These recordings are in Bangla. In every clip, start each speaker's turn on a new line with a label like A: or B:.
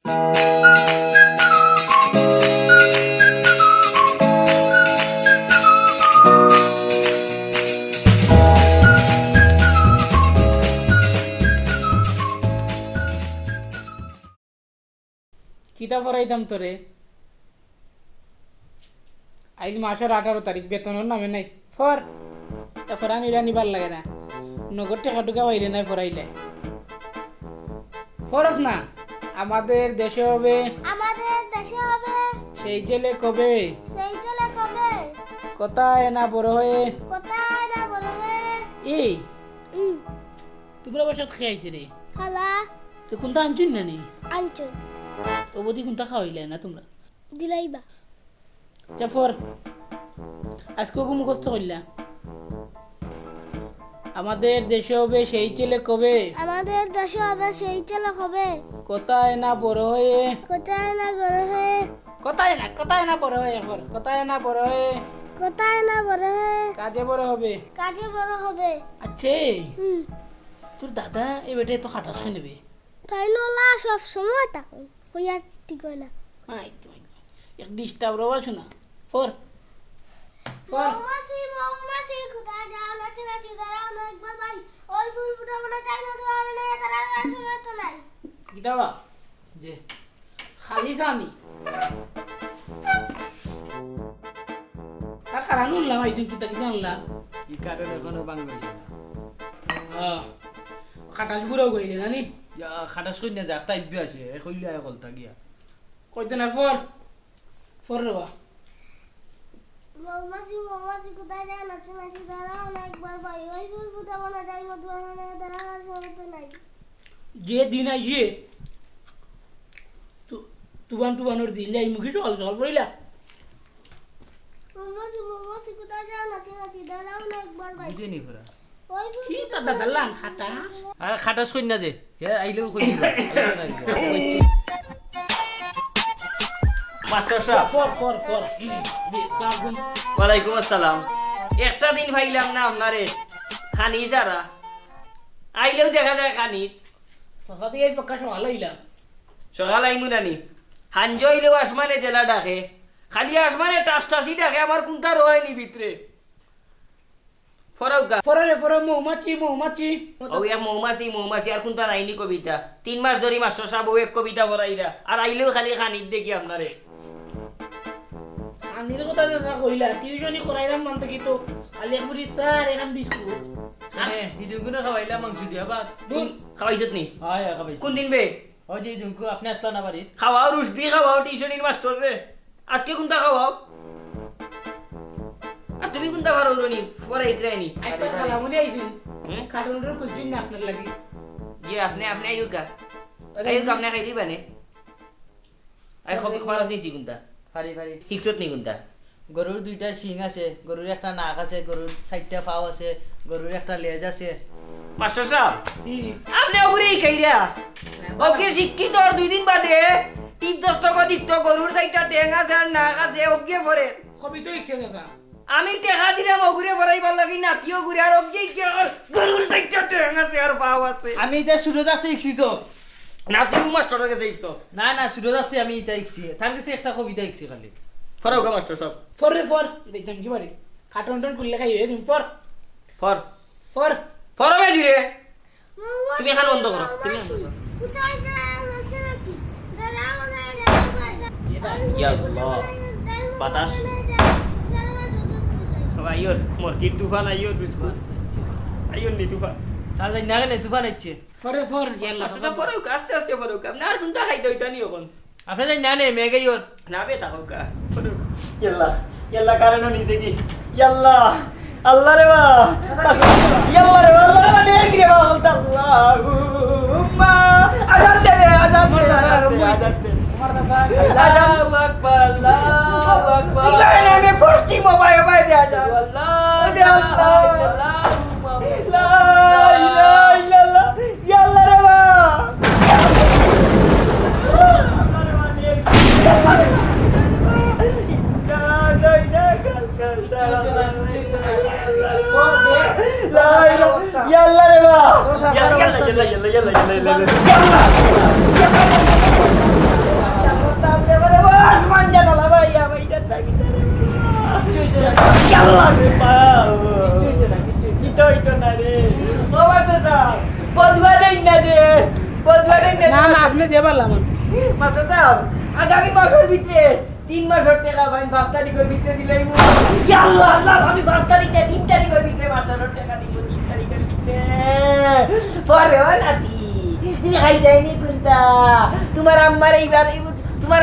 A: কিতা পড়াইতাম তোরে আজ মাসের 18 তারিখ বেতনের নামে নাই ফর ফরান ইরা নিবার লাগে না নগদ টাকা টুকা বাইরে নাই পড়াইলে ফরক না আমাদের দেশে হবে সেই ছেলে কবে কোথায় না বড় হয়ে এই তোমরা বাসাত খেয়েছে রে
B: খালা
A: তো কোনটা আনছুন না নি
B: আনছো
A: ও বদি কোনটা খাওয়াইলে না তোমরা
B: দিলাইবা
A: জাফর আজকে ওকে মুখস্থ করলা আমাদের দেশে হবে সেই ছেলে কবে
B: আমাদের দেশে হবে সেই ছেলে হবে
A: কোথায় না বড় হয়ে
B: কোথায় না বড় হয়ে
A: কোথায় না বড় হয়ে এখন কোথায় না বড় হয়ে
B: কোথায় না বড় হয়ে
A: কাজে বড় হবে
B: কাজে বড় হবে
A: আচ্ছা
B: হুম
A: তোর দাদা এ বেটে তো খাটাস খেয়ে নেবে
B: তাই নলা সব সময় থাকুন হইয়া ঠিক হয় না
A: এক ডিস্টার্ব রবা শোনা ফোর ফোর
B: মৌমাছি কোথায় যাও নাচি নাচি দাঁড়াও না একবার ভাই ওই ফুল ফুটা মনে চাই না তো আর নেই তারা সময় তো নাই
A: গীতাবা যে খালি ফানি আর খারাপ উঠলাম আইসুন কিতা কিতা আনলাম
C: ই কার্ডের এখনো বাং হয়েছে না
A: খাটাস বুড়াও গইলে নানি
C: খাটাস কই না যাক তাইবি আছে এ কইলে আয় কলতা গিয়া
A: কইতে না ফোর ফোর রবা
B: মৌমাছি কোথায় যায় নাচি নাচি দাঁড়াও না একবার ভাই ওই ফুল ফুটা মনে চাই না তো আর নেই তারা সময় তো নাই
A: যে দিন আইছে তুবানোর দিলে এই মুখে জল জল পড়িলা
B: মৌমাছি কোথায় যায় নাচি নাচি দাঁড়াও না একবার ভাই
C: বুঝে নি করা
B: ওই ফুল
A: কি তা দাদালান খাটা
C: আর খাটাস কই না যে হে আইলেও কই দিবা
D: মাস্টার সাহেব
A: ফোর ফোর ফোর ক্লাস গুন
D: ওয়ালাইকুম আসসালাম একটা দিন ভাইলাম না আপনারে খানি যারা আইলেও দেখা যায় খানি
A: সকাল থেকে পক্কা সকাল হইলা
D: সকাল আইমু নানি হাঞ্জ হইলেও আসমানে জেলা ডাকে খালি আসমানে টাস টাসি ডাকে আমার কোনটা রয়নি ভিতরে ফরাউকা
A: ফরে ফরে মৌমাছি
D: ও এক মৌমাছি আর কোনটা নাইনি কবিতা 3 মাস ধরে মাস্টার সাহেব ও এক কবিতা পড়াইরা আর আইলেও খালি খানিত দেখি আপনারে
A: আনির কথা দাদা কইলা টিউশনি করাইলাম মান থেকে তো আলি একবারে স্যার এখান বিস্কুট
C: আরে ইদুগুনা খাওয়াইলা মাংস দিয়া বাদ
D: কোন খাওয়াইছত নি
C: আয় খাবাইছি
D: কোন দিন বে
C: ও যে ইদুগু আপনি আসলা না বাড়ি
D: খাওয়াও রুশদি খাওয়াও টিউশনির মাস্টার রে আজকে কোনটা খাওয়াও আর তুমি কোনটা ভালো উড়নি পরে ইকরাইনি
A: একটা খালামুনি আইছিন
D: হুম
A: খাটনটার কইছিন না আপনার লাগি
D: জি আপনি আইউকা আপনি খাইলি বানে আই খবর নি কোনটা
C: ফারি ফারি
D: হিকসত নি কোনটা
C: গরুর দুইটা শিং আছে গরুর একটা নাক আছে গরুর 4টা পাও আছে গরুর একটা লেজ আছে
D: মাস্টার সাহেব
A: জি
D: আপনি ওগুরেই খাইরা ওকে শিক্ষিত আর 2 দিন বাদে 10 টাকা দিত গরুর 4টা ঠ্যাং আছে আর নাক আছে ওকে পরে
A: কবি তো ইচ্ছে দাদা
D: আমি টেকা দিলাম ওগুরে পরাইবার লাগি নাতিও ঘুরে আর ওকে কি আর গরুর 4টা ঠ্যাং আছে আর পাও আছে
C: আমি এটা শুরু যাতে ইকছি তো
D: নাতিও মাস্টারের কাছে ইকছস
C: না না শুরু যাতে আমি এটা ইকছি তার কাছে একটা কবিতা ইকছি খালি
D: ফরাউকা মাস্টার সাহেব
A: ফরে ফর দেখতাম কি বাড়ি খাটনটন করলে খাই তুমি ফর
D: ফর
A: ফর
D: ফরমে জুরে
B: মৌমাছি
D: তুমি এখান বন্ধ করো তুমি এখান বন্ধ করো
B: কোথায় যায় নাচি নাচি দাঁড়াও না একবার
D: ইয়া আল্লাহ বাতাস আইয়র মরকির তুফান আইয়র বিস্কুট আইয়র নি তুফান
C: স্যার জানি না কেন তুফান হচ্ছে
A: ফরে ফর ইয়াল্লা
D: মাস্টার সাহেব ফরাউকা আস্তে আস্তে ফরাউকা আপনি আর কোনটা খাইতে হইতা নি এখন
C: আপনি জানি না নে মেঘে ইয়োর
D: না বে তাহকা ইয়াল্লা ইয়াল্লা কারণে নিছে কি ইয়াল্লা আল্লাহ রে বা ইয়াল্লা রে আল্লাহ রে নে কি রে বা আল্লাহুম্মা আজান দে আজান দে আজান দে
A: আল্লাহু আকবার আল্লাহু আকবার
D: ইলাহি নামে ফরস্টি মোবাইল বাই দে আজান
A: আল্লাহ
D: দে আল্লাহ লা ইলাহা ইল্লাল্লাহ ইয়াল্লা রে বা يلا يلا يلا يلا يلا يلا يلا يلا
A: পারলাম
D: মাস্টার সাহেব আগামী মাসের ভিতরে 3 মাসের টাকা ফাইন 5 তারিখের ভিতরে দিলেই মু ইয়া আল্লাহ আল্লাহ আমি 5 তারিখে 3 তারিখের ভিতরে মাস্টারের টাকা দিব 3 তারিখের ভিতরে পরে নাতি তুমি খাই যায়নি কোনটা তোমার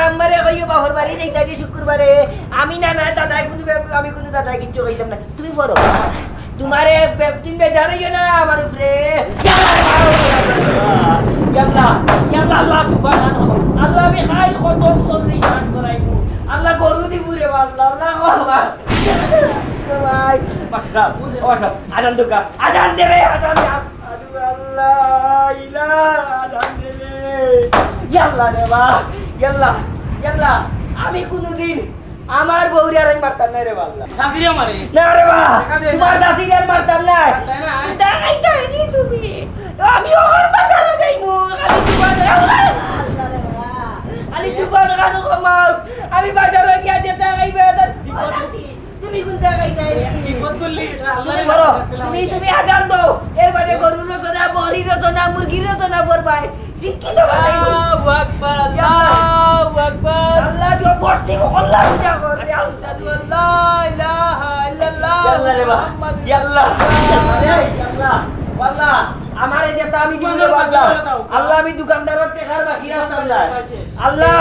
D: আম্মারে কইও বাপর বাড়ি যাইতা যে শুক্রবারে আমি না দাদাই আমি কোনো দাদাই কিচ্ছু কইতাম না তুমি বড় তোমারে তুমি বেজারইও না আমার উপরে ইয়াল্লাহ ইয়াল্লাহ আল্লাহ তুফান আল্লাহ আমি খাই খতম 40 মান করাইবো আল্লাহ গরু দিব রে আল্লাহ আল্লাহ বাবা ভাই মাশরাফ ওয়াশরাফ আজান দুকা আজান দেবে আজান দে আল্লাহ ইলাহ আজান দেবে ইয়াল্লাহ রে বাবা ইয়াল্লাহ ইয়াল্লাহ আমি কোনদিন আমার বউরে আর মারতাম না রে বাবা
A: চাকরি আমারে
D: না রে বাবা তোমার চাকরি আর মারতাম না দাঁড়াইতাইনি তুমি আমি ওর বাজারে যাইমু খালি তুফান কানো কমাও আমি বাজারে গিয়া যেতে খাইবে তুমি কোন জায়গায় যাইবে
A: বিপদ করলি
D: তুমি বড় তুমি আজান দাও এর বাদে গরুর রচনা বহরির রচনা মুরগির রচনা পড়বাই শিক্ষিত বানাইবো
C: আল্লাহু আকবার আল্লাহু আকবার
D: আল্লাহ দিও বস্তি আল্লাহ পূজা কর
C: আশহাদু আল্লা ইলাহা ইল্লাল্লাহ
D: আল্লাহ রে বাবা আল্লাহ আল্লাহ আল্লাহ আমারে যেটা আমি দিব রে আল্লাহ আল্লাহ আমি দোকানদারের টাকার বাকি রাখতাম না আল্লাহ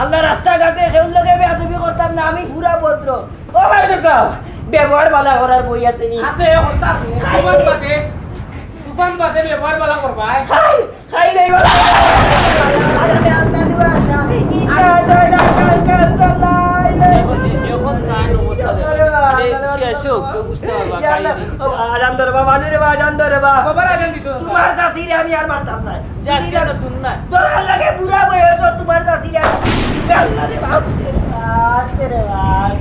D: আল্লাহ রাস্তা ঘাটে কেউ লগে বেয়াদবি করতাম না আমি পুরা ভদ্র ও ভাই সব ব্যবহার ভালো করার বই আছে নি
A: আছে হতা তুফান বাদে ব্যবহার ভালো করবা
D: খাই খাই নাই বলা আল্লাহ আল্লাহ দিবা না ইন্না দানা কাল কাল সাল্লাই
C: এখন কান অবস্থা দেখো শেষ হোক তো বুঝতে পারবা
D: আজান ধরে বাবা রে বাবা আজান ধরে বাবা
A: বাবার আজান দিত
D: তোমার চাষিরে আমি আর মারতাম না
C: আজকে তো তুন না
D: তোর লাগে বুড়া বয়স তোমার চাষিরে আল্লাহ রে বাপ রে বাপ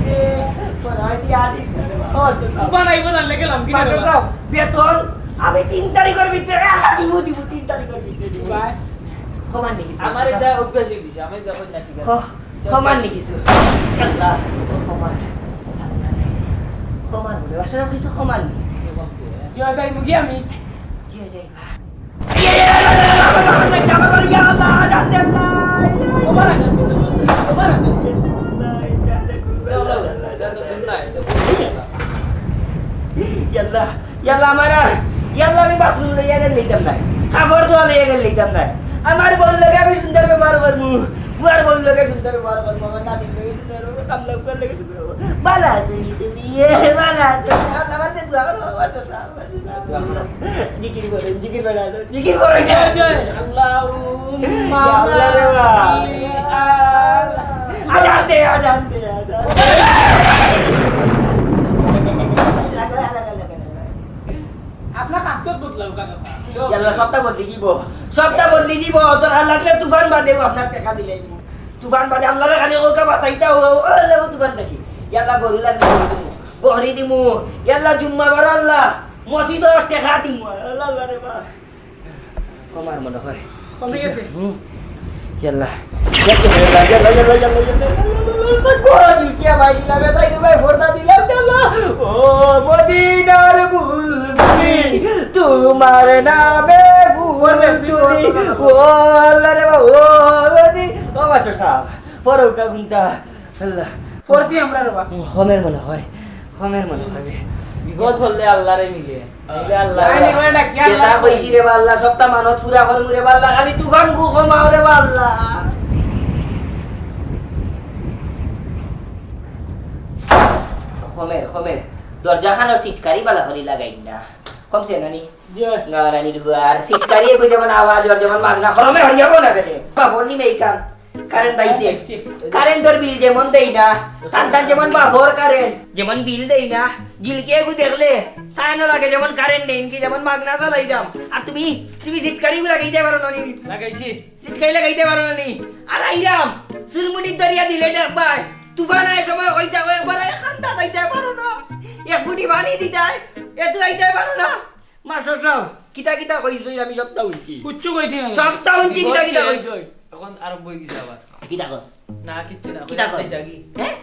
D: পরাইতি আজি
A: তুফান আইব না লাগে লাম কি রে
D: বেতন আমি 3 তারিখের ভিতরে আল্লাহ দিব 3 তারিখের ভিতরে দিব
A: ভাই
D: ক্ষমা নেই
C: আমার এটা অভ্যাস হয়ে গেছে আমি যখন না ঠিক আছে
D: ক্ষমা নেই কিছু আল্লাহ ক্ষমা ক্ষমা বলে আসলে কিছু ক্ষমা নেই
A: জয় যাই মুগি আমি
D: জিয়া যাই ইয়া আল্লাহ আজান দে আল্লাহ
A: বাবার আজান দিত বাবার আজান
D: ইয়াল্লাহ ইয়াল্লাহ ইয়াল্লাহ আমি বাথরুম লইয়া গেল লইতাম না খাবার দোয়া লইয়া গেল লইতাম না আমার বল লাগে আমি সুন্দর ব্যবহার করবো বুয়ার বল লাগে সুন্দর ব্যবহার করবো আমার নাতি লাগে সুন্দর কাম লাগ করে লাগে সুন্দর বালা আছে নি তুমি বালা আছে আল্লাহ মারতে দোয়া করো জিকির করেন জিকির করেন
A: আল্লাহুম্মা
D: আল্লাহ রে আজান দে
A: আপনার কাজ তো বদলাও কথা
D: ইয়াল্লাহ সপ্তাহ বদলি দিব তোর আল্লাহ তুফান বাদে আপনার টাকা দিলে তুফান বাদে আল্লাহর খালি ওকে বাঁচাইতা আল্লাহ তুফান দেখি ইয়াল্লাহ গরু লাগবে বহরি দিমু ইয়াল্লাহ জুম্মা বার আল্লাহ মসজিদ টাকা দিমু আল্লাহ রে বা কমার মনে হয়
A: কমে গেছে
D: ইয়াল্লাহ মদিনার বুলবুলি তোমার নামে ফুল তুলি ও আল্লাহ রে বাবা ও মদি ও মাস্টার সাহেব পরকা গুনটা আল্লাহ
A: ফোরসি আমরা রবা
D: খমের মনে হয়
C: বিপদ হলে আল্লাহরে মিলে আইলে আল্লাহ
D: যেটা কইছি রে বা আল্লাহ সবটা মানত পুরা করমু রে বা আল্লাহ খালি তুফান গু কমাও রে বা আল্লাহ খমের দরজা খানোর সিটকারি বালা হরি লাগাই না কমছে নানি
A: জয়
D: গারানি দুয়ার সিটকারি কই যেমন আওয়াজ আর যেমন মাগনা খরমে হরিয়াবো না কেতে বাবর নি মেইকান কারেন্ট আইছে কারেন্টের বিল যেমন দেই না সন্তান যেমন বাবর কারেন্ট যেমন বিল দেই না জিলকে গু দেখলে তাই না লাগে যেমন কারেন্ট নেই কি যেমন মাগনা চালাই দাম আর তুমি সিটকারি গু লাগাইতে পারো না নি
C: লাগাইছি
D: সিটকারি লাগাইতে পারো না নি আর আইরাম সুলমুনি দরিয়া দিলে ডাকবাই তুফান আয় সময় হইতা হয় একবার খান্তা দাইতে পারো না এক ফুটি পানি দিতাই এত আইতে পারো না মাস্টার সাহেব কিতা কইছই আমি সবটা উনছি
A: কুচ্চু কইছি
D: সবটা উনছি কিতা কইছই
C: এখন আরম্ভ হয়ে গেছে আবার
D: কিতা কস
C: না কিচ্ছু না
D: কিতা কস
C: যাগি
D: হ্যাঁ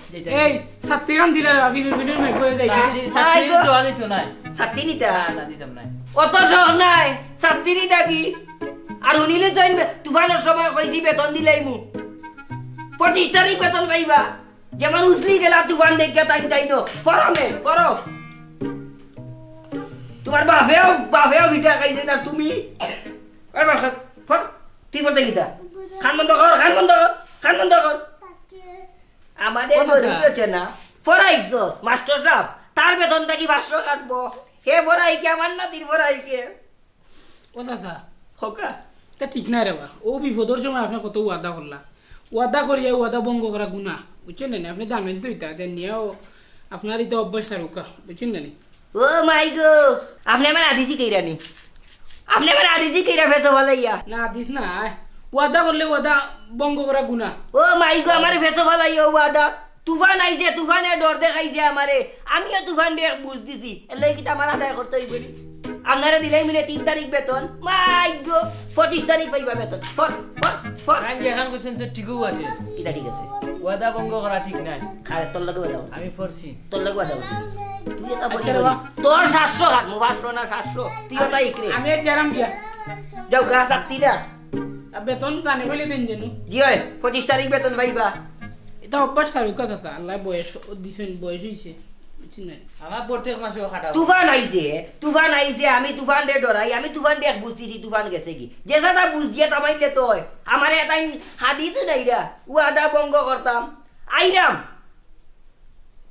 A: এই সাতটি গান দিলা ভিডিও মে কই যাই
C: সাথী তো আগে তো নাই
D: সাতটি নিতা
C: না দিতাম নাই
D: অত সহ নাই সাতটি নিতা কি আর উনিলে জয়েন তুফানের সময় কইছি বেতন দিলাই মু 25 তারিখ বেতন পাইবা যেমন উসলি গেলা তুফান দেখা তাই নো ফরমে ফরম তোমার বাপেও ভিটা খাইছে না তুমি ওই বাসা ফর তুই করতে গিতা খান বন্ধ কর
B: তাকে
D: আমাদের গরিব রয়েছে না ফরাইছস মাস্টার সাহেব তার বেতনটা কি 500 কাটবো হে ফরাই কে আমার নাতির ফরাই কে
A: ও চাচা
D: হোকা
A: তা ঠিক নাই রে বা ও বিপদের সময় আপনি কত ওয়াদা করলা ওয়াদা করিয়া ওয়াদা ভঙ্গ করা গুণা বুঝছেন না আপনি জানেন তো এটা নিয়েও আপনার এটা অভ্যাস থাকুকা বুঝছেন না
D: ও মাই গো আপনি আমার আদিজি কইরানি আপনি আমার আদিজি কইরা ফেসো ভালাইয়া
A: না দিস না ওয়াদা করলে ওয়াদা ভঙ্গ করা গুণা
D: ও মাই গো আমার ফেসো ভালাইয়া ওয়াদা তুফান আইছে তুফানে ডর দেখাইছে আমারে আমিও তুফান দিয়ে বুঝ দিছি এলাই কি আমার আদায় করতে হইব নি আঙ্গারে দিলাই মিলে 3 তারিখ বেতন মাই গো 25 তারিখ পাইবা বেতন ফর
C: আমি যেখান করছেন তো ঠিকও আছে
D: এটা ঠিক আছে
C: ওয়াদা ভঙ্গ করা ঠিক নাই
D: আরে তোর লাগে ওয়াদা
C: আমি পড়ছি
D: তোর লাগে ওয়াদা তুই এটা
A: আচ্ছা
D: বলি
A: রে বা।
D: তোর 700 হাত মু 500 না 700 তুই ওটা ইকরে
A: আমি এক জারাম গিয়া
D: যাও গা সাত্তিরা
A: বেতন জানে বলে দিন যেন
D: জি হয় 25 তারিখ বেতন পাইবা
A: এটা অভ্যাস থাকুকা চাচা আল্লাহ বয়স দিছেন বয়স হয়েছে বুঝছেন না
C: আমার প্রত্যেক মাসে খাটা
D: তুফান আইছে আমি তুফান রে ডরাই আমি তুফান দেখ বুঝতেছি তুফান গেছে কি যে সাদা বুঝ দিয়ে তামাইলে তোই আমারে এটা হাদিস নাই রা ওয়াদা ভঙ্গ করতাম আইরাম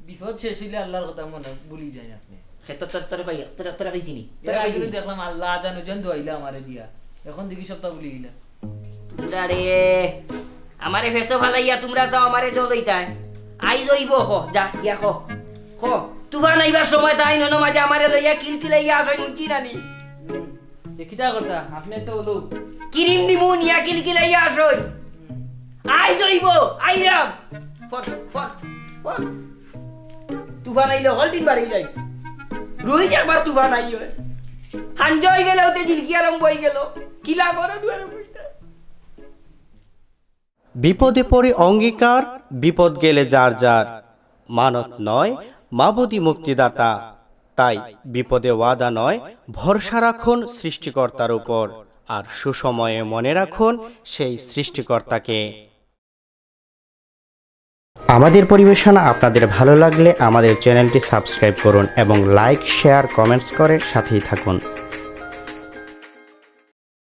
C: বিপদ শেষ হইলে আল্লাহর কথা মনে ভুলি যায় আপনি
D: সে তোর পাই তোর কইছি নি
C: এর আগে দেখলাম আল্লাহ জানো জন দোয়াইলা আমারে দিয়া এখন দেখি সপ্তাহ ভুলি গেলা
D: তোমরা রে আমারে ফেসো ভালাইয়া তোমরা যাও আমারে জলইতাই আই জইব হ যা ইয়া হ তুফান আইবার সময় তাই ননো মাঝে আমারে লইয়া কিলকিলাইয়া আসই নুনকি নানি
C: দেখিতা করতা আপনি তো লোক
D: কিরিম দিমু নিয়া কিলকিলাইয়া আসই আই জইব আইরাম ফর তুফান আইলে হলদিন বাড়ি যাই রুই একবার তুফান আইও হাঞ্জই গেল ওতে জিলকি আরম্ভ হই গেল কিলা করে দুয়ারে বইতা
E: বিপদে পড়ে অঙ্গীকার বিপদ গেলে যার যার মানত নয় মাবুদি মুক্তিদাতা তাই বিপদে ওয়াদা নয় ভরসা রাখুন সৃষ্টিকর্তার উপর আর সুসময়ে মনে রাখুন সেই সৃষ্টিকর্তাকে। আমাদের পরিবেশনা আপনাদের ভালো লাগলে আমাদের চ্যানেলটি সাবস্ক্রাইব করুন এবং লাইক শেয়ার কমেন্টস করে সাথেই থাকুন।